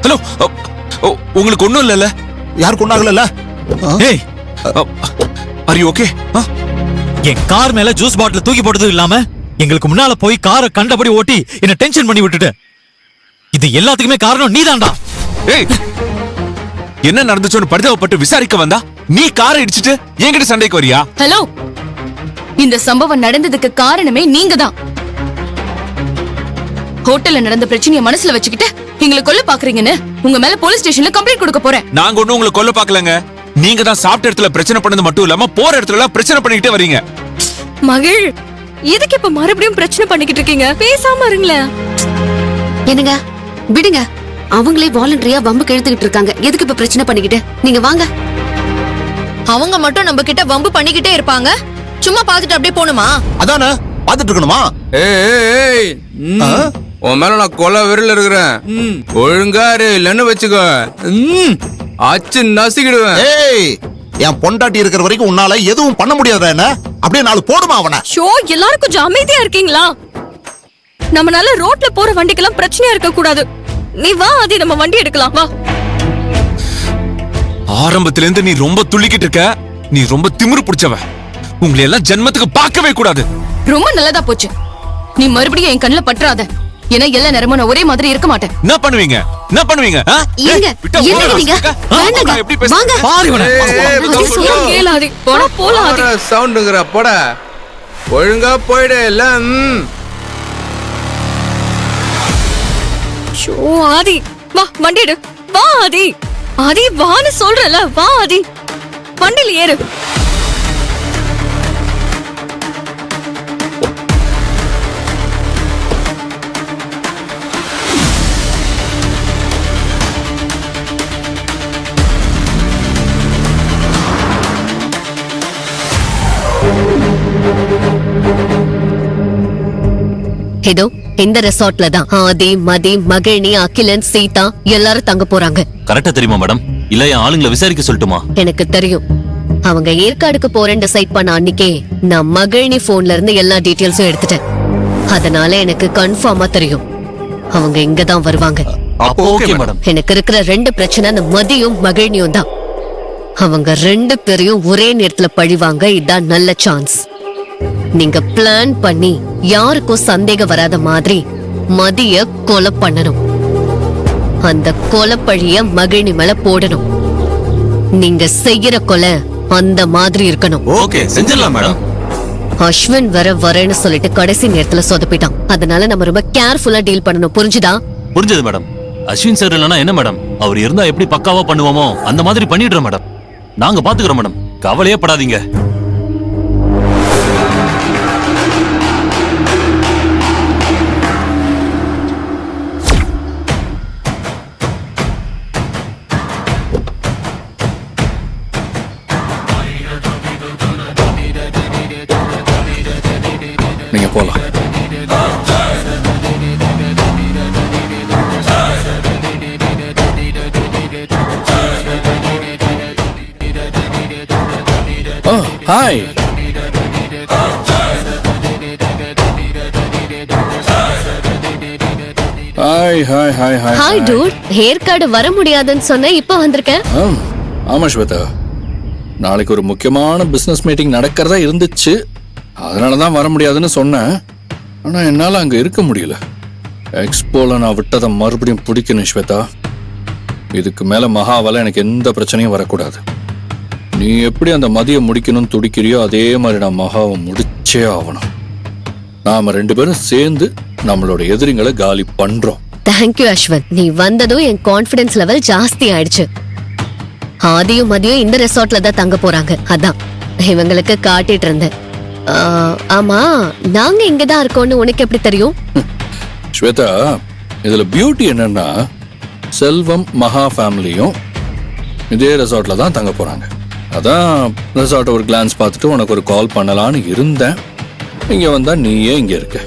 Hello, உங்களுக்கு ஒண்ணும் இல்லல்ல? யாருக்கு ஒண்ணாகல? ஏய், are you okay? N car மேல ஜூஸ் பாட்டில் தூக்கி போட்டது இல்லாம எங்களுக்கு முன்னால போய் காரை கண்டபடி ஓட்டி என்ன டென்ஷன் பண்ணி விட்டுட்ட. இது எல்லாத்துக்குமே காரணம் நீதான்டா. ஏய், என்ன நடந்துச்சுன்னு பரிதாபப்பட்டு விசாரிக்க வந்தா நீ காரை இடிச்சிட்டு என்கிட்ட சண்டைக்கு வரியா? ஹலோ, இந்த சம்பவம் நடந்ததுக்கு காரணமே நீங்க தான். ஹோட்டல்ல நடந்த பிரச்சனைய மனசுல வச்சுக்கிட்டு எங்களை கொல்ல பாக்குறீங்கன்னு உங்க மேல போலீஸ் ஸ்டேஷன்ல கம்ப்ளைண்ட் கொடுக்க போறேன். நாங்க ஒண்ணும் உங்களை கொல்ல பாக்கலங்க. நீங்க தான் சாப்பிட்ட இடத்துல பிரச்சனை பண்ணது மட்டும் இல்லாம போற இடத்துல எல்லாம் பிரச்சனை பண்ணிக்கிட்டே வரீங்க. மகிழ், எதுக்கு இப்ப மறுபடியும் பிரச்சனை பண்ணிக்கிட்டு இருக்கீங்க? பேசாம இருங்களேன். என்னங்க விடுங்க, அவங்களே வாலண்டரியா வம்பு இழுத்துக்கிட்டு இருக்காங்க. எதுக்கு இப்ப பிரச்சனை பண்ணிக்கிட்டு? நீங்க வாங்க. அவங்க மட்டும் நம்ம கிட்ட வம்பு பண்ணிக்கிட்டே இருப்பாங்க, சும்மா பாத்துட்டு அப்படியே போணுமா? அதானே பாத்துட்டு இருக்கணுமா? ஏய், உன் மேல நான் கொலை வெறில இருக்கிறேன். ஒழுங்காரு இல்லன்னு வச்சுக்கோ, அச்சு நசுக்கிடுவேன். ஏய், என் பொண்டாட்டி இருக்கிற வரைக்கும் உன்னால எதுவும் பண்ண முடியாதா? என்ன அப்படியே நாலு போடுமா அவனை? ஷோ, எல்லாரும் கொஞ்சம் அமைதியா இருக்கீங்களா? நம்மனால ரோட்ல போற வண்டிக்கெல்லாம் பிரச்சனையா இருக்க கூடாது. நீ வா ஆதி, நம்ம வண்டி எடுக்கலாம் வா. ஆரம்பத்துல இருந்து நீ ரொம்ப துள்ளிக்கிட்டு இருக்க. நீ ரொம்ப திமிரு பிடிச்சவ. உங்களை எல்லாம் ஜென்மத்துக்கு பார்க்கவே கூடாது. ரொம்ப நல்லதா போச்சு. நீ மறுபடியும் என் கண்ணுல பற்றாத. ஏன்னா எல்லா நேரமும் நான் ஒரே மாதிரி இருக்க மாட்டேன். என்ன பண்ணுவீங்க? என்ன பண்ணுவீங்க? ஏங்க, என்னங்க நீங்க? வேண்டாங்க, வாங்க. பாரு இவனை. கேளு ஆதி, போடா போலாம் ஆதி. சவுண்டுங்கற போட. ஒழுங்கா போயிடு இல்ல. ஷோ ஆதி, வா வண்டி எடு. வா ஆதி, ஆதி வான்னு சொல்றல. வா ஆதி, வண்டில ஏறு. ஏதோ இந்த ரெசார்ட்ல தான் ஆதி, மதி, மகிழினி, அகிலன், சீதா எல்லாரும் தங்க போறாங்க. கரெக்டா தெரியுமா மேடம்? இல்ல என் ஆளுங்களை விசாரிக்க சொல்லட்டுமா? எனக்கு தெரியும். அவங்க ஏற்காடுக்கு போறேன்னு டிசைட் பண்ண அன்னைக்கே நான் மகிழினி போன்ல இருந்து எல்லா டீடைல்ஸும் எடுத்துட்டேன். அதனால எனக்கு கன்ஃபார்மா தெரியும் அவங்க இங்கதான் வருவாங்க. அப்போ ஓகே மேடம். எனக்கு இருக்கிற ரெண்டு பிரச்சனை அந்த மதியும் மகிழினியும் தான். அவங்க ரெண்டு பேரையும் ஒரே நேரத்துல பழிவாங்க. இதான் நல்ல சான்ஸ். நீங்க பிளான் பண்ணி யாருக்கும் சந்தேகம் வராத மாதிரி மதிய கொலை பண்ணணும். அந்த கொலை பழிய மகிழினி மேல போடணும். நீங்க செய்யற கொலை அந்த மாதிரி இருக்கணும். ஓகே, செஞ்சிடலாம் மேடம். அஸ்வின் வரேன்னு சொல்லிட்டு கடைசி நேரத்துல சொதப்பிட்டான். அதனால நம்ம ரொம்ப கேர்ஃபுல்லா டீல் பண்ணணும். புரிஞ்சுதா? புரிஞ்சது மேடம். அஸ்வின் சார் இல்லனா என்ன மேடம்? அவர் இருந்தா எப்படி பக்காவா பண்ணுவோமோ அந்த மாதிரி பண்ணிடுறோம் மேடம். நாங்க பாத்துக்கிறோம் மேடம், கவலையே படாதீங்க. நீங்க போலாம். Hi. Hi hi hi hi. Hi dude, Yercaud வர முடியாதுன்னு சொன்ன, இப்ப வந்திருக்கேன். ஆமா ஸ்வேதா, நாளைக்கு ஒரு முக்கியமான பிசினஸ் மீட்டிங் நடக்கிறதா இருந்துச்சு. அதனாலதான் வர முடியாதுன்னு சொன்னேன். ஆனா என்னால அங்க இருக்க முடியல. எக்ஸ்போல நான் விட்டதை மறுபடியும் பிடிக்கணும் ஸ்வேதா. இதுக்கு மேல மகாவால எனக்கு எந்த பிரச்சனையும் வரக்கூடாது. நீ எப்படி அந்த மதியை முடிக்கணும்னு துடிக்கிறியோ அதே மாதிரி நான் மகாவை முடிச்சே ஆகணும். நாம ரெண்டு பேரும் சேர்ந்து நம்மளோட எதிரிங்களை காலி பண்றோம். தேங்க்யூ அஸ்வன். நீ வந்ததும் என் கான்பிடன்ஸ் லெவல் ஜாஸ்தி ஆயிடுச்சு. ஆதியும் மதியம் இந்த ரெசார்ட்ல தான் தங்க போறாங்க. அதான் இவங்களுக்கு காட்டிட்டு இருந்தேன். ஆமா, நாங்க இங்கதான் இருக்கோம்னு உனக்கு எப்படி தெரியும்? ஸ்வேதா, இதுல பியூட்டி என்னன்னா செல்வம் மகா ஃபேமிலியும் இதே ரெசார்ட்ல தான் தங்க போறாங்க. அதான் ரெசார்ட் ஒரு கிளான்ஸ் பார்த்துட்டு உனக்கு ஒரு கால் பண்ணலான்னு இருந்தேன். இங்க வந்தா நீயே இங்க இருக்க.